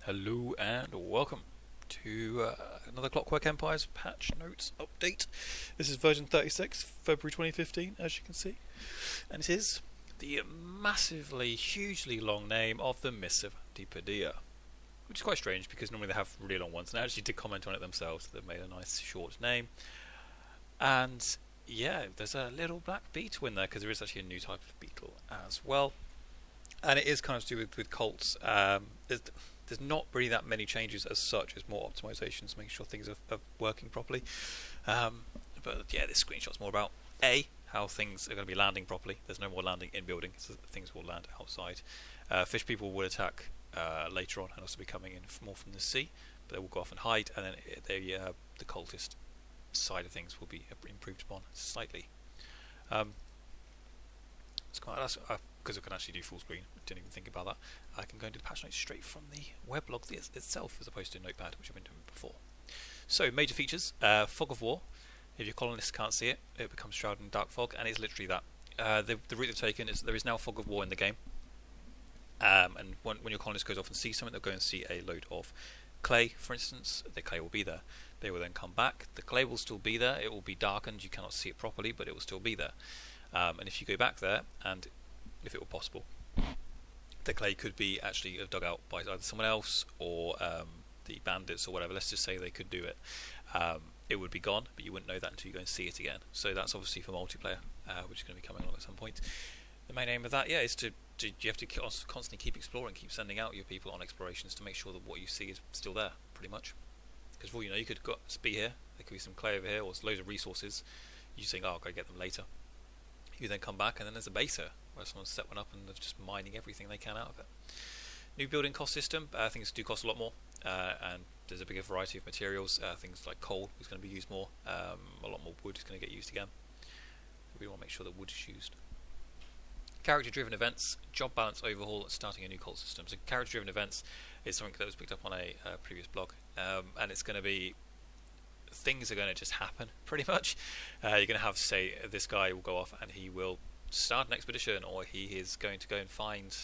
Hello and welcome to another Clockwork Empires patch notes update. This is version 36, February 2015, as you can see. And it is the massively, hugely long name of the Mists of Antipodea. Which is quite strange because normally they have really long ones, and they actually did comment on it themselves. They've made a nice short name. And yeah, there's a little black beetle in there because there is actually a new type of beetle as well. And it is kind of to do with cults. There's not really that many changes as such. It's more optimizations, making sure things are working properly. But yeah, this screenshot's more about how things are going to be landing properly. There's no more landing in building, so things will land outside. Fish people will attack later on and also be coming in more from the sea, but they will go off and hide, and then the cultist side of things will be improved upon slightly. It's quite because I can actually do full screen. Didn't even think about that. I can go into the patch notes straight from the weblog itself, as opposed to Notepad, which I've been doing before. So, major features: fog of war. If your colonists can't see it, it becomes shrouded in dark fog, and it's literally that. The route they've taken is there is now fog of war in the game, and when your colonist goes off and sees something, they'll go and see a load of clay, for instance. The clay will be there. They will then come back. The clay will still be there. It will be darkened. You cannot see it properly, but it will still be there. And if you go back there, and if it were possible, the clay could be actually dug out by either someone else or the bandits or whatever. Let's just say they could do it. It would be gone, but you wouldn't know that until you go and see it again. So that's obviously for multiplayer, which is going to be coming along at some point. The main aim of that, is you have to constantly keep exploring, keep sending out your people on explorations to make sure that what you see is still there, pretty much. Because for all you know, you could be here, there could be some clay over here, or loads of resources. You think, I'll go get them later. You then come back, and then there's a base here, where someone's set one up and they're just mining everything they can out of it. New building cost system, things do cost a lot more, and there's a bigger variety of materials. Things like coal is going to be used more, a lot more wood is going to get used again. We want to make sure that wood is used. Character driven events, job balance overhaul, starting a new cult system. So character driven events is something that was picked up on a previous blog, and it's going to be things are going to just happen pretty much. You're going to have, say, this guy will go off and he will start an expedition, or he is going to go and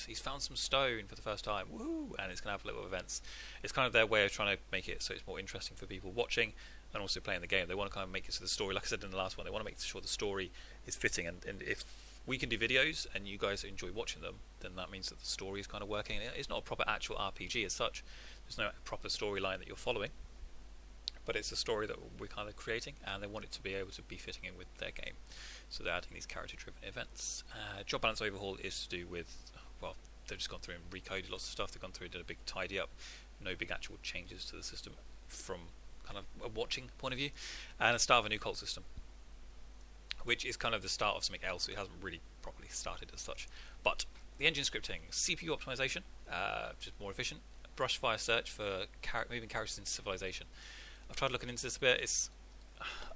he's found some stone for the first time, woo, and it's going to have little events. It's kind of their way of trying to make it so it's more interesting for people watching and also playing the game. They want to kind of make it so the story, like I said in the last one, they want to make sure the story is fitting, and if we can do videos and you guys enjoy watching them, then that means that the story is kind of working. It's not a proper actual RPG as such. There's no proper storyline that you're following, but it's a story that we're kind of creating, and they want it to be able to be fitting in with their game. So they're adding these character-driven events. Job balance overhaul is to do with, well, they've just gone through and recoded lots of stuff. They've gone through and did a big tidy up. No big actual changes to the system from kind of a watching point of view. And a start of a new cult system, which is kind of the start of something else. It hasn't really properly started as such. But the engine scripting, CPU optimization, just more efficient. Brush fire search for moving characters into civilization. I've tried looking into this a bit.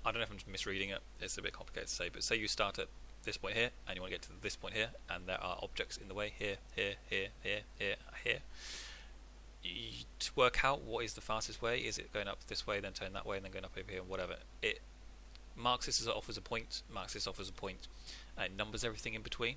I don't know if I'm just misreading it. It's a bit complicated to say, but say you start at this point here, and you want to get to this point here, and there are objects in the way here. To work out what is the fastest way, is it going up this way, then turn that way, and then going up over here, and whatever. It marks this off as a point, and it numbers everything in between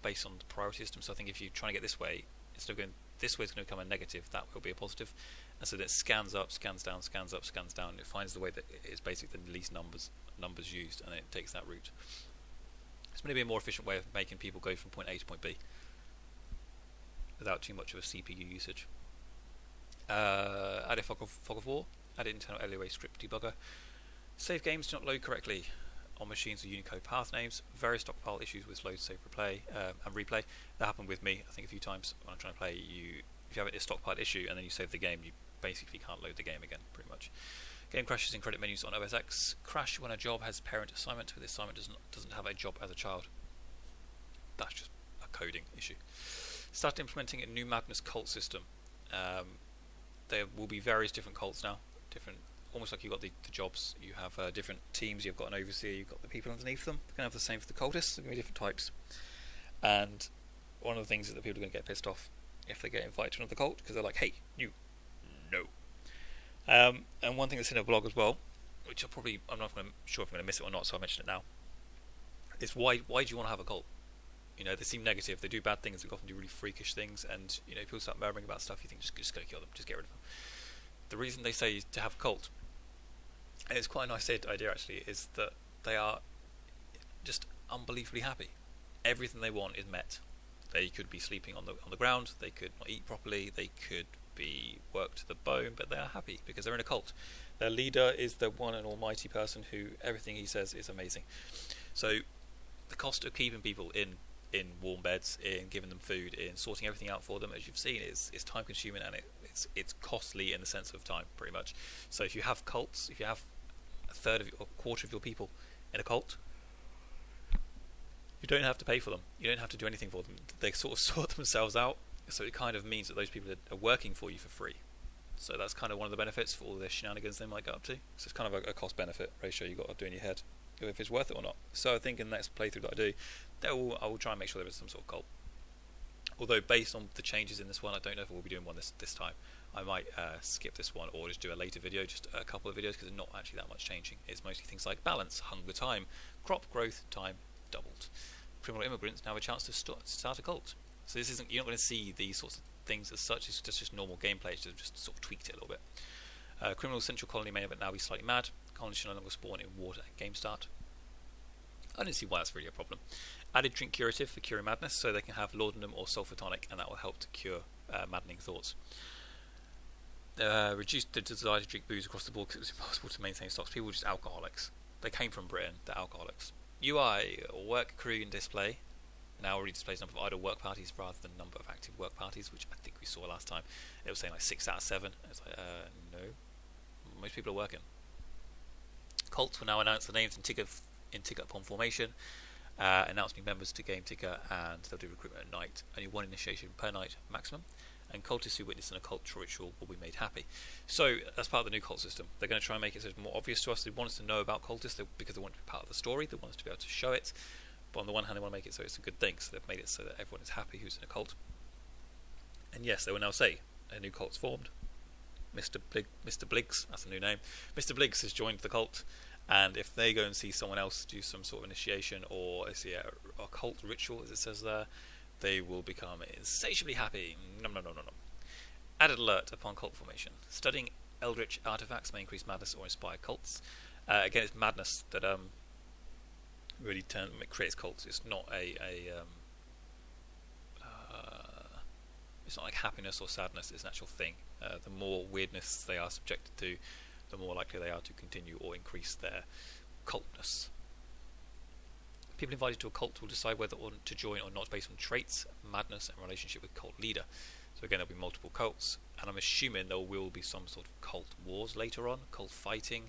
based on the priority system. So I think if you're trying to get this way, instead of going this way is going to become a negative, that will be a positive. And so then it scans up, scans down, scans up, scans down, and it finds the way that is basically the least numbers used, and then it takes that route. It's going to be a more efficient way of making people go from point A to point B without too much of a CPU usage. Added fog of war, added internal LOA script debugger. Save games do not load correctly on machines with Unicode path names. Various stockpile issues with load, save, replay, and replay. That happened with me, I think, a few times when I'm trying to play. If you have a stockpile issue and then you save the game, you basically can't load the game again, pretty much. Game crashes in credit menus on OS X. Crash when a job has parent assignment, but the assignment doesn't have a job as a child. That's just a coding issue. Start implementing a new Madness cult system. There will be various different cults now, almost like you've got the jobs. You have different teams. You've got an overseer. You've got the people underneath them. They're going to have the same for the cultists. There are going to be different types. And one of the things is that people are going to get pissed off if they get invited to another cult, because they're like, "Hey, you, no." And one thing that's in a blog as well, which I'm not sure if I'm going to miss it or not, so I'll mention it now. Is why do you want to have a cult? You know, they seem negative. They do bad things. They often do really freakish things, and you know, people start murmuring about stuff. You think just go kill them, just get rid of them. The reason they say to have a cult, and it's quite a nice idea actually, is that they are just unbelievably happy. Everything they want is met. They could be sleeping on the ground. They could not eat properly. They could be worked to the bone, but they are happy because they're in a cult. Their leader is the one and almighty person who everything he says is amazing. So the cost of keeping people in warm beds, in giving them food, in sorting everything out for them, as you've seen, is time consuming, and it's costly in the sense of time, pretty much. So if you have cults, if you have a third or a quarter of your people in a cult, you don't have to pay for them. You don't have to do anything for them. They sort of sort themselves out. So it kind of means that those people are working for you for free. So that's kind of one of the benefits for all the shenanigans they might get up to. So it's kind of a cost-benefit ratio you've got to do in your head, if it's worth it or not. So I think in the next playthrough that I do, I will try and make sure there is some sort of cult. Although based on the changes in this one, I don't know if we'll be doing one this time. I might skip this one or just do a later video, just a couple of videos, because there's not actually that much changing. It's mostly things like balance, hunger time, crop growth time doubled. Criminal immigrants now have a chance to start a cult. So this isn't, you're not going to see these sorts of things as such. It's just normal gameplay. It's just sort of tweaked it a little bit. Criminal central colony may now be slightly mad. Colonies should no longer spawn in water at game start. I don't see why that's really a problem. Added drink curative for curing madness, so they can have laudanum or sulfur tonic, and that will help to cure maddening thoughts. Reduced the desire to drink booze across the board because it was impossible to maintain stocks. People were just alcoholics. They came from Britain. They're alcoholics. UI, work, crew, and display. Now already displays number of idle work parties rather than number of active work parties, which I think we saw last time. It was saying like 6 out of 7. It's like, no. Most people are working. Cults will now announce the names in Tigger upon formation, announce new members to game Tigger, and they'll do recruitment at night. Only one initiation per night maximum, and cultists who witness an occult ritual will be made happy. So that's part of the new cult system. They're going to try and make it so it's more obvious to us. They want us to know about cultists because they want to be part of the story. They want us to be able to show it. But on the one hand, they want to make it so it's a good thing. So they've made it so that everyone is happy who's in a cult. And yes, they will now say a new cult's formed. Mr. Bliggs, that's a new name. Mr. Bliggs has joined the cult. And if they go and see someone else do some sort of initiation or see a cult ritual, as it says there, they will become insatiably happy. Nom nom nom nom nom. Added alert upon cult formation. Studying eldritch artifacts may increase madness or inspire cults. Again, it's madness that really creates cults. It's not it's not like happiness or sadness. It's an actual thing. The more weirdness they are subjected to, the more likely they are to continue or increase their cultness. People invited to a cult will decide whether or to join or not based on traits, madness, and relationship with cult leader. So again, there'll be multiple cults, and I'm assuming there will be some sort of cult wars later on, cult fighting,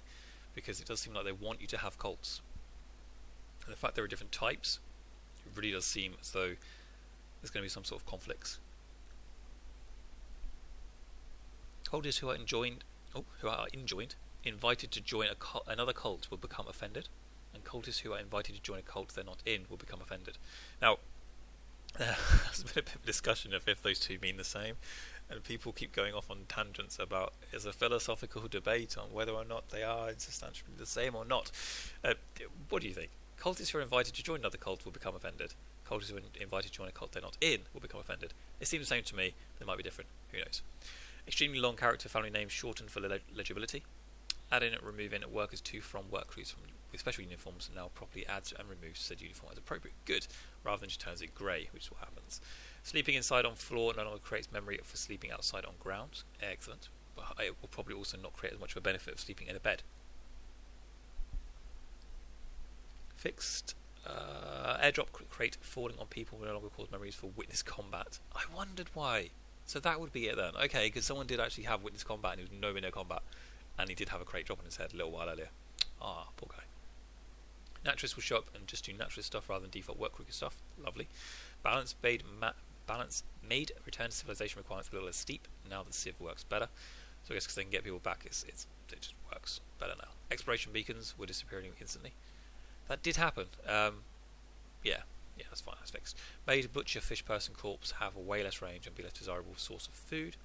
because it does seem like they want you to have cults. And the fact there are different types, it really does seem as though there's going to be some sort of conflicts. Cultists who are enjoined, invited to join another cult will become offended, and cultists who are invited to join a cult they're not in will become offended. Now, there's been a bit of discussion of if those two mean the same, and people keep going off on tangents about is a philosophical debate on whether or not they are substantially the same or not. What do you think? Cultists who are invited to join another cult will become offended. Cultists who are invited to join a cult they're not in will become offended. It seems the same to me. They might be different. Who knows? Extremely long character family names shortened for legibility. Add in and remove in workers to from work crews with special uniforms now properly adds and removes said uniform as appropriate. Good, rather than just turns it grey, which is what happens. Sleeping inside on floor no longer creates memory for sleeping outside on ground. Excellent. But it will probably also not create as much of a benefit of sleeping in a bed. Fixed. Airdrop crate falling on people will no longer cause memories for witness combat. I wondered why. So that would be it then. Okay, because someone did actually have witness combat and he was nowhere near combat. And he did have a crate drop on his head a little while earlier. Ah, poor guy. Naturalists will show up and just do naturalist stuff rather than default work crew stuff. Lovely. Balance made return to civilization requirements a little less steep. Now that Civ works better. So I guess because they can get people back, it just works better now. Exploration beacons were disappearing instantly. That did happen. Yeah, that's fine, that's fixed. Made butcher, fish person, corpse have a way less range and be less desirable source of food.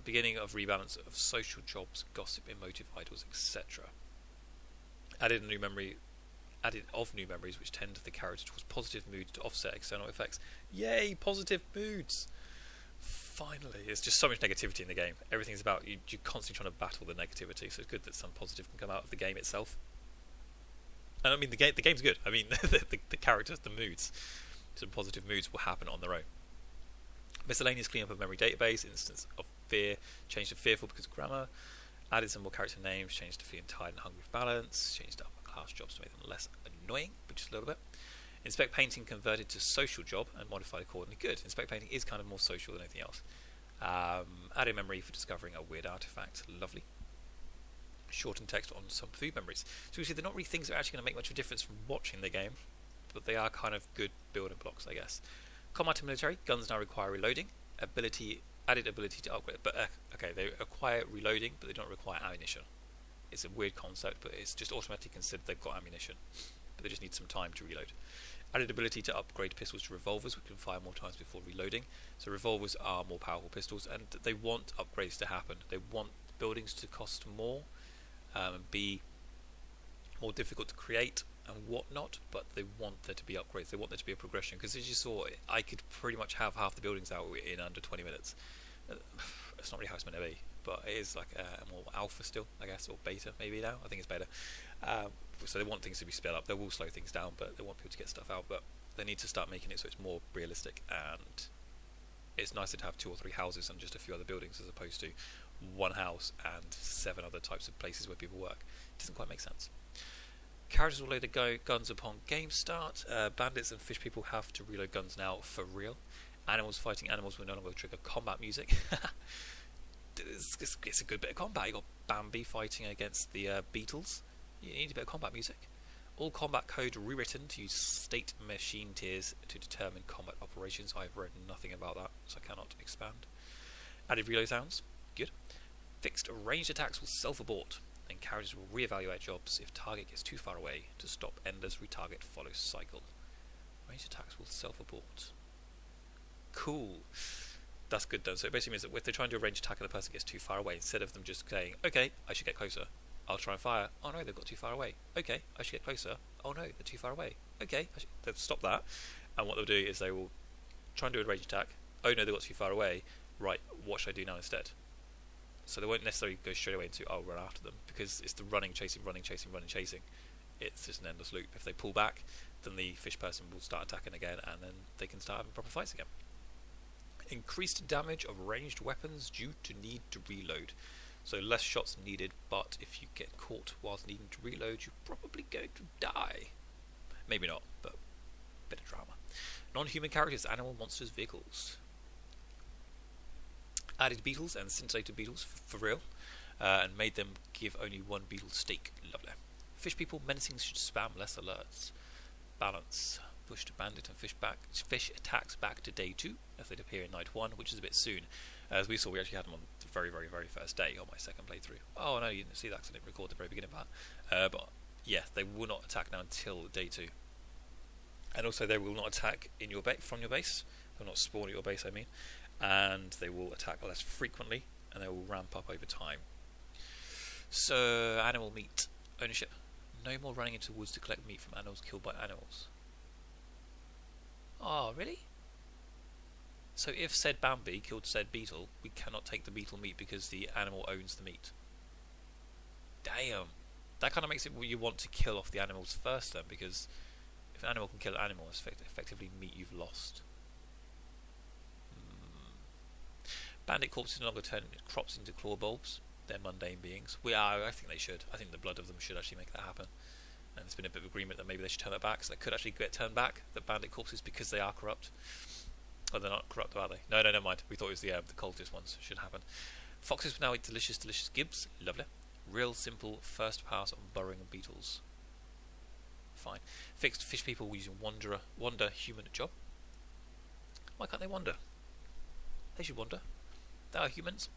Beginning of rebalance of social jobs, gossip, emotive idols, etc. Added a new memory Added of new memories which tend the character towards positive moods to offset external effects. Yay, positive moods! Finally, there's just so much negativity in the game. Everything's about you're constantly trying to battle the negativity, so it's good that some positive can come out of the game itself. And I mean, the game's good. I mean, the characters, the moods, some positive moods will happen on their own. Miscellaneous cleanup of memory database, instance of fear, changed to fearful because of grammar. Added some more character names, changed to feeling tired and hungry for balance, changed to upper class jobs to make them less annoying, but just a little bit. Inspect painting converted to social job and modified accordingly. Good. Inspect painting is kind of more social than anything else. Added memory for discovering a weird artifact. Lovely. Shortened text on some food memories. So you see, they're not really things that are actually going to make much of a difference from watching the game, but they are kind of good building blocks, I guess. Combat and military. Guns now require reloading. Added ability to upgrade. But okay, they acquire reloading, but they don't require ammunition. It's a weird concept, but it's just automatically considered they've got ammunition, but they just need some time to reload. Added ability to upgrade pistols to revolvers, which can fire more times before reloading. So revolvers are more powerful pistols, and they want upgrades to happen. They want buildings to cost more, and be more difficult to create and whatnot, but they want there to be upgrades. They want there to be a progression, because as you saw, I could pretty much have half the buildings out in under 20 minutes. It's not really how it's meant to be, but it is like a more alpha still, I guess, or beta maybe now. I think it's beta. So they want things to be sped up. They will slow things down, but they want people to get stuff out. But they need to start making it so it's more realistic, and it's nicer to have 2 or 3 houses and just a few other buildings as opposed to one house and 7 other types of places where people work. It doesn't quite make sense. Characters will load their guns upon game start. Bandits and fish people have to reload guns now for real. Animals fighting animals will no longer trigger combat music. It's a good bit of combat. You got Bambi fighting against the beetles. You need a bit of combat music. All combat code rewritten to use state machine tiers to determine combat operations. I've read nothing about that, so I cannot expand. Added reload sounds. Good. Fixed ranged attacks will self-abort. Then characters will re-evaluate jobs if target gets too far away to stop endless retarget follow cycle. Ranged attacks will self-abort. Cool. That's good though. So it basically means that if they're trying to do a ranged attack and the person gets too far away, instead of them just saying, okay, I should get closer, I'll try and fire. Oh no, they've got too far away. Okay, I should get closer. Oh no, they're too far away. Okay, they'll stop that. And what they'll do is they will try and do a ranged attack. Oh no, they got too far away. Right, what should I do now instead? So they won't necessarily go straight away into, oh, run after them, because it's the running, chasing, running, chasing, running, chasing. It's just an endless loop. If they pull back, then the fish person will start attacking again, and then they can start having proper fights again. Increased damage of ranged weapons due to need to reload. So less shots needed, but if you get caught whilst needing to reload, you're probably going to die. Maybe not, but a bit of drama. Non-human characters, animal, monsters, vehicles. Added beetles and scintillated beetles for real, and made them give only 1 beetle steak. Lovely. Fish people, menacing should spam less alerts. Balance. Push to bandit and fish attacks back to day 2 as they'd appear in night 1, which is a bit soon. As we saw, we actually had them on the very, very, very first day on my second playthrough. Oh no, you didn't see that because I didn't record the very beginning of that. But yeah, they will not attack now until day 2. And also they will not attack in your from your base. They will not spawn at your base, I mean. And they will attack less frequently, and they will ramp up over time. So, animal meat. Ownership. No more running into woods to collect meat from animals killed by animals. Oh, really? So if said Bambi killed said beetle, we cannot take the beetle meat because the animal owns the meat. Damn. That kind of makes it you want to kill off the animals first then, because if an animal can kill an animal, it's effectively meat you've lost. Bandit corpses no longer turn crops into claw bulbs. They're mundane beings. I think they should. I think the blood of them should actually make that happen. And there's been a bit of agreement that maybe they should turn that back. So they could actually get turned back, the bandit corpses, because they are corrupt. Oh, they're not corrupt, are they? No, never mind. We thought it was the cultist ones should happen. Foxes will now eat delicious, delicious gibbs. Lovely. Real simple first pass on burrowing beetles. Fine. Fixed fish people using wander human job. Why can't they wander? They should wander. They are humans.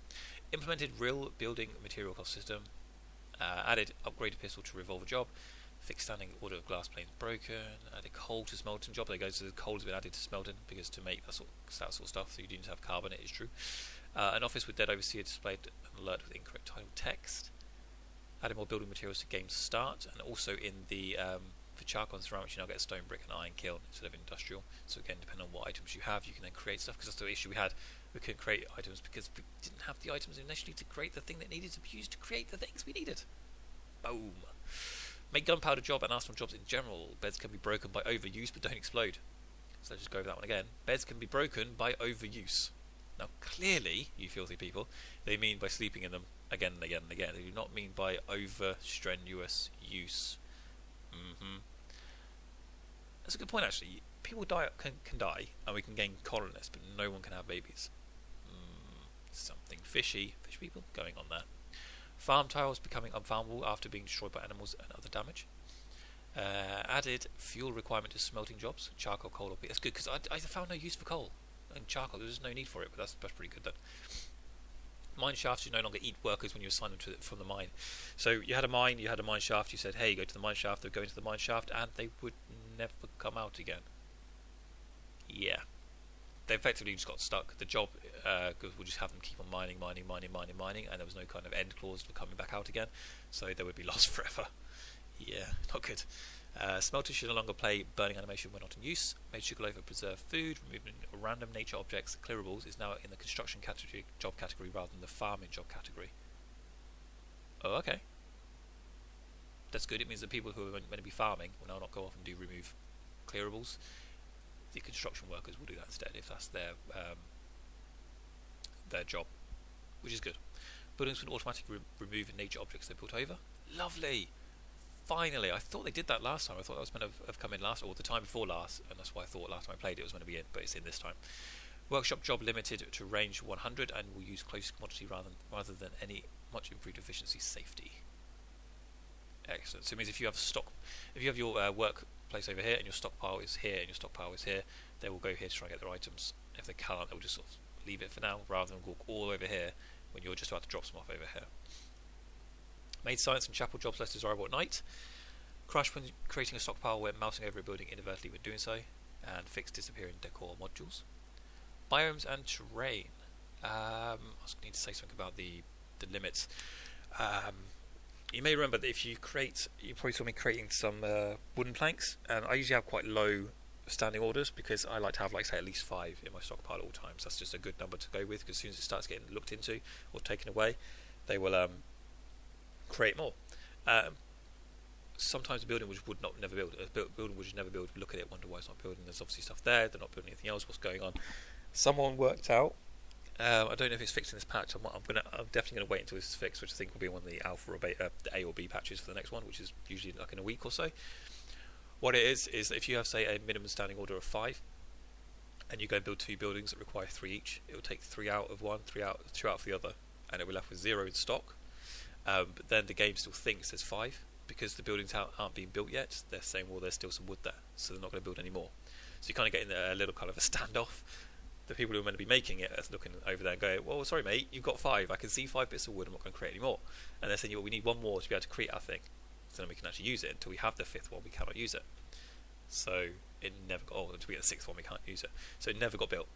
Implemented real building material cost system. Added upgraded pistol to revolver job. Fixed standing order of glass planes broken. Added coal to smelting job. There goes the coal has been added to smelting because to make that sort of stuff, so you do need to have carbon. It is true. An office with dead overseer displayed an alert with incorrect title text. Added more building materials to game start, and also in the for charcoal and ceramics, you now get a stone, brick and iron kiln instead of industrial. So again, depending on what items you have, you can then create stuff, because that's the issue we had. We couldn't create items because we didn't have the items initially to create the thing that needed to be used to create the things we needed. Boom. Make gunpowder job and arsenal jobs in general. Beds can be broken by overuse but don't explode. So let's just go over that one again. Beds can be broken by overuse. Now clearly, you filthy people, they mean by sleeping in them again and again and again. They do not mean by over strenuous use. That's a good point actually. People can die and we can gain colonists, but no one can have babies. Something fishy, fish people, going on there. Farm tiles becoming unfarmable after being destroyed by animals and other damage. Added fuel requirement to smelting jobs, charcoal, coal, or peat. That's good because I found no use for coal and charcoal. There's no need for it, but that's pretty good then. Mine shafts, you no longer eat workers when you assign them from the mine. So you had a mine shaft, you said, hey, go to the mine shaft, they'll go into the mine shaft, and they would never come out again. Yeah. They effectively just got stuck. The job would just have them keep on mining, and there was no kind of end clause for coming back out again, so they would be lost forever. Yeah, not good. Smelters should no longer play burning animation when not in use. Made sugarloaf preserve food. Removing random nature objects, clearables, is now in the construction job category rather than the farming job category. Oh, okay. That's good. It means that people who are meant to be farming will now not go off and remove clearables. The construction workers will do that instead if that's their job, which is good. Buildings will automatically remove nature objects they're built over. Lovely. Finally, I thought they did that last time. I thought that was meant to have come in last, or the time before last, and that's why I thought last time I played it was meant to be in, but it's in this time. Workshop job limited to range 100 and will use close commodity rather than any much improved efficiency safety. Excellent. So it means if you have your workplace over here and your stockpile is here and your stockpile is here, they will go here to try and get their items. If they can't, they'll just sort of leave it for now rather than walk all over here when you're just about to drop some off over here. Made science and chapel jobs less desirable at night. Crash when creating a stockpile when mousing over a building inadvertently when doing so. And fix disappearing decor modules. Biomes and terrain. I was going to say something about the limits. You may remember that if you probably saw me creating some wooden planks, and I usually have quite low standing orders because I like to have, like, say, at least 5 in my stockpile at all times. That's just a good number to go with, because as soon as it starts getting looked into or taken away, they will create more. Sometimes a building which would never build, look at it, wonder why it's not building. There's obviously stuff there, they're not building anything else, what's going on? Someone worked out, I don't know if it's fixed in this patch. I'm definitely going to wait until this is fixed, which I think will be one of the alpha or beta, the A or B patches for the next one, which is usually like in a week or so. What it is if you have, say, a minimum standing order of 5, and you go and build 2 buildings that require 3 each, it will take 3 out of one, 2 out of the other, and it will be left with 0 in stock. But then the game still thinks there's 5 because the buildings aren't being built yet. They're saying, well, there's still some wood there, so they're not going to build any more. So you kind of get in a little kind of a standoff. The people who are meant to be making it are looking over there and going, well, sorry mate, you've got 5, I can see 5 bits of wood, I'm not going to create any more. And they're saying, well, we need 1 more to be able to create our thing, so then we can actually use it. Until we have the 5th one, we cannot use it. So it never got, until we get the 6th one, we can't use it. So it never got built.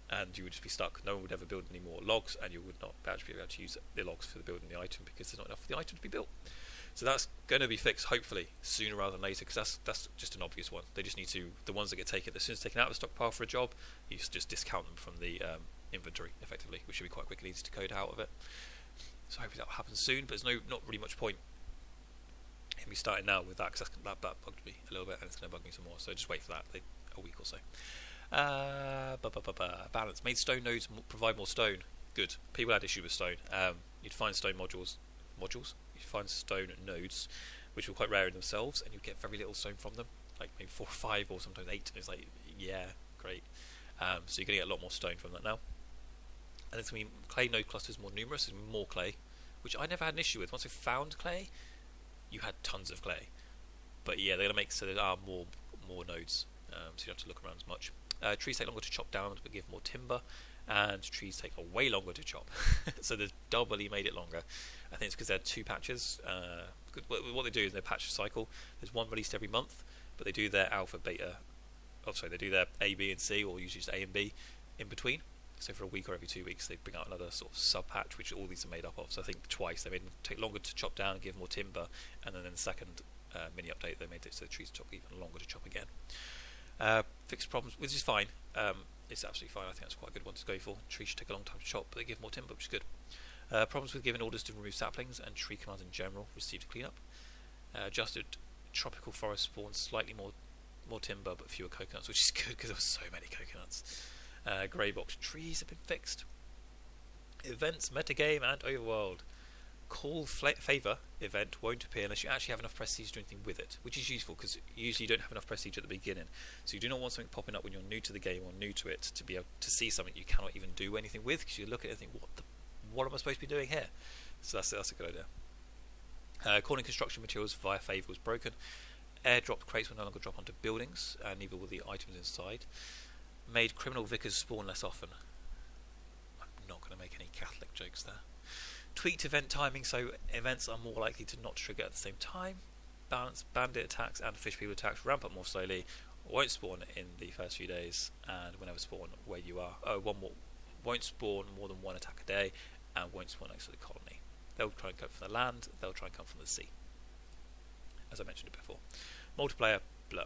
And you would just be stuck. No one would ever build any more logs, and you would not actually be able to use the logs for building the item because there's not enough for the item to be built. So that's going to be fixed, hopefully, sooner rather than later, because that's just an obvious one. They just need to, the ones that get taken, as soon as taken out of the stockpile for a job, you just discount them from the inventory, effectively, which should be quite quickly to code out of it. So hopefully that will happen soon, but there's not really much point in me starting now with that, because that bugged me a little bit, and it's going to bug me some more, so just wait for that, a week or so. Balance. Made stone nodes provide more stone. Good. People had issue with stone. You'd find stone modules. You'd find stone nodes, which were quite rare in themselves, and you'd get very little stone from them, like maybe 4 or 5 or sometimes 8. And it's like, yeah, great. So you're going to get a lot more stone from that now. And it's going to be clay node clusters more numerous and more clay, which I never had an issue with. Once I found clay, you had tons of clay. But yeah, they're going to make so there are more nodes, so you don't have to look around as much. Trees take longer to chop down but give more timber, and trees take way longer to chop. So they've doubly made it longer. I think it's because they're 2 patches. What they do is they patch cycle. There's one released every month, but they do their alpha, beta. They do their A, B, and C, or usually just A and B in between. So for a week or every 2 weeks, they bring out another sort of sub patch, which all these are made up of. So I think twice they made them take longer to chop down and give more timber, and then in the second mini update. They made it so the trees took even longer to chop again. Fixed problems, which is fine. It's absolutely fine. I think that's quite a good one to go for. Trees should take a long time to chop, but they give more timber, which is good. Problems with giving orders to remove saplings and tree commands in general received cleanup. Adjusted tropical forest spawns slightly more timber but fewer coconuts, which is good because there were so many coconuts. Grey box trees have been fixed. Events, metagame, and overworld. Call Favour event won't appear unless you actually have enough prestige to do anything with it, which is useful because usually you don't have enough prestige at the beginning. So you do not want something popping up when you're new to the game or new to it to be able to see something you cannot even do anything with, because you look at it and think, what am I supposed to be doing here? So that's a good idea. Calling construction materials via Favour was broken. Airdropped crates will no longer drop onto buildings, and neither will the items inside. Made criminal vicars spawn less often. I'm not going to make any Catholic jokes there. Tweaked event timing so events are more likely to not trigger at the same time. Balanced bandit attacks and fish people attacks ramp up more slowly. Won't spawn in the first few days, and whenever spawn where you are. Won't spawn more than one attack a day, and won't spawn next to the colony. They'll try and come from the land. They'll try and come from the sea. As I mentioned it before. Multiplayer, blah.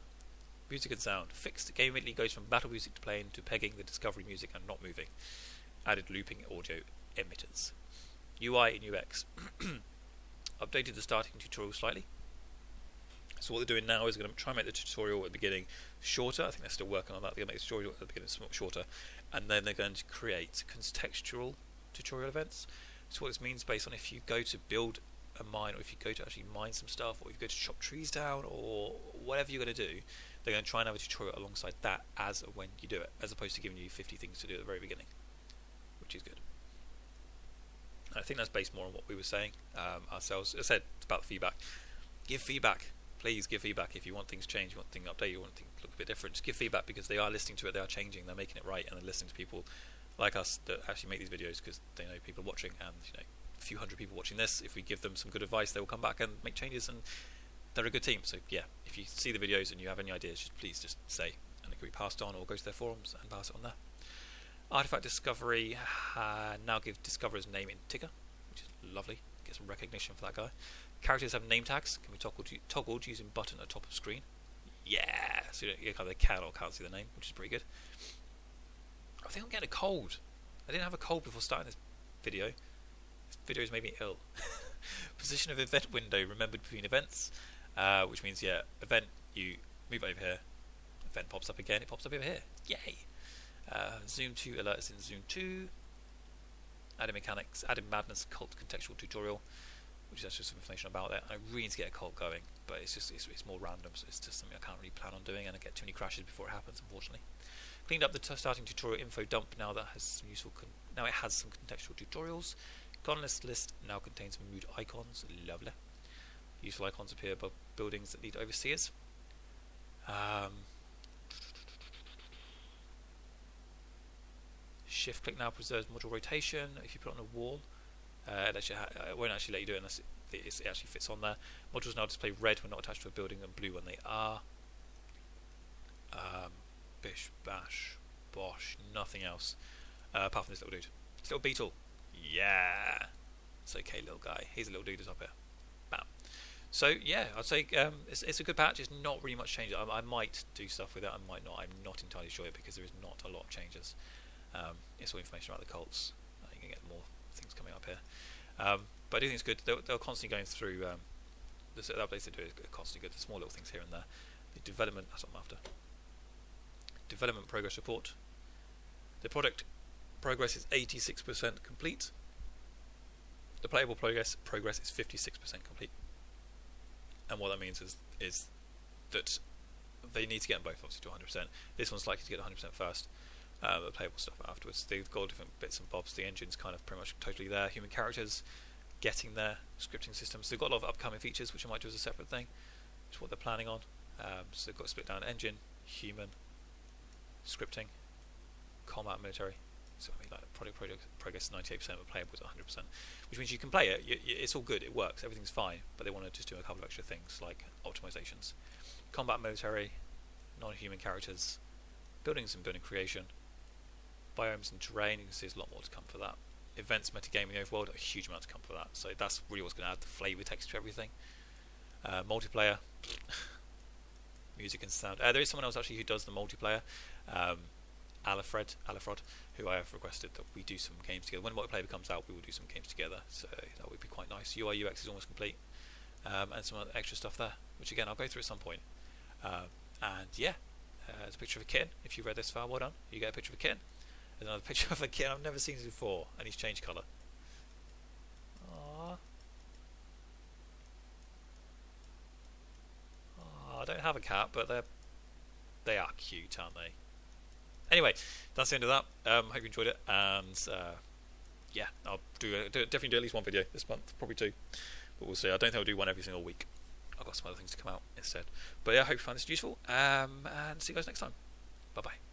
Music and sound. Fixed. The game immediately goes from battle music to playing to pegging the discovery music and not moving. Added looping audio emitters. UI and UX. Updated the starting tutorial slightly. So what they're doing now is going to try and make the tutorial at the beginning shorter. I think they're still working on that. They're going to make the tutorial at the beginning shorter. And then they're going to create contextual tutorial events. So what this means, based on if you go to build a mine, or if you go to actually mine some stuff, or if you go to chop trees down, or whatever you're going to do, they're going to try and have a tutorial alongside that as and when you do it, as opposed to giving you 50 things to do at the very beginning, which is good. I think that's based more on what we were saying ourselves. I said about feedback. Give feedback. Please give feedback. If you want things changed, you want things updated, you want things to look a bit different, just give feedback, because they are listening to it, they are changing, they're making it right, and they're listening to people like us that actually make these videos because they know people are watching, and a few hundred people watching this. If we give them some good advice, they will come back and make changes, and they're a good team. So yeah, if you see the videos and you have any ideas, please just say, and it can be passed on, or go to their forums and pass it on there. Artifact discovery now gives discoverer's name in ticker, which is lovely. Get some recognition for that guy. Characters have name tags, can be toggled using button at top of screen. Yeah, so you they can or can't see the name, which is pretty good. I think I'm getting a cold. I didn't have a cold before starting this video. This video has made me ill. Position of event window remembered between events, which means event, you move over here, event pops up again, it pops up over here. Yay! Zoom 2 alerts in Zoom 2. Added mechanics, added madness cult contextual tutorial, which is just some information about it. I really need to get a cult going, but it's more random, so it's just something I can't really plan on doing, and I get too many crashes before it happens, unfortunately. Cleaned up the starting tutorial info dump now that has some useful. Now it has some contextual tutorials. Gone list now contains mood icons. Lovely. Useful icons appear above buildings that lead to overseers. Shift click now preserves module rotation. If you put it on a wall, it won't actually let you do it unless it actually fits on there. Modules now display red when not attached to a building and blue when they are. Bish, bash, bosh, nothing else. Apart from this little dude. This little beetle. Yeah. It's okay, little guy. He's a little dude that's up here. Bam. So, yeah, I'd say it's a good patch. It's not really much change. I might do stuff with it, I might not. I'm not entirely sure yet because there is not a lot of changes. It's all information about the cults. You can get more things coming up here. But I do think it's good. They're constantly going through the updates they do are constantly good. The small little things here and there. The development, that's what I'm after. Development progress report. The product progress is 86% complete. The playable progress is 56% complete. And what that means is that they need to get them both obviously to 100%. This one's likely to get 100% first. The playable stuff afterwards. They've got different bits and bobs. The engine's kind of pretty much totally there. Human characters getting there. Scripting systems. They've got a lot of upcoming features which I might do as a separate thing, which is what they're planning on. So they've got to split down engine, human, scripting, combat, military. So I mean, like product progress 98%, but playable is 100%, which means you can play it. It's all good. It works. Everything's fine. But they want to just do a couple of extra things like optimizations, combat, military, non-human characters, buildings and building creation, biomes and terrain. You can see there's a lot more to come for that. Events, metagaming, overworld, a huge amount to come for that. So that's really what's going to add the flavour text to everything. Multiplayer, music and sound. There is someone else actually who does the multiplayer, Alfred, who I have requested that we do some games together. When multiplayer comes out, we will do some games together, so that would be quite nice. UI UX is almost complete, and some other extra stuff there, which again I'll go through at some point. And yeah, there's a picture of a kitten. If you read this far, well done. You get a picture of a kitten. There's another picture of a kitten I've never seen this before, and he's changed colour. Aww. I don't have a cat, but they are cute, aren't they? Anyway, that's the end of that. Hope you enjoyed it, and yeah, I'll definitely do at least one video this month, probably two, but we'll see. I don't think I'll do one every single week. I've got some other things to come out instead. But yeah, I hope you found this useful, and see you guys next time. Bye bye.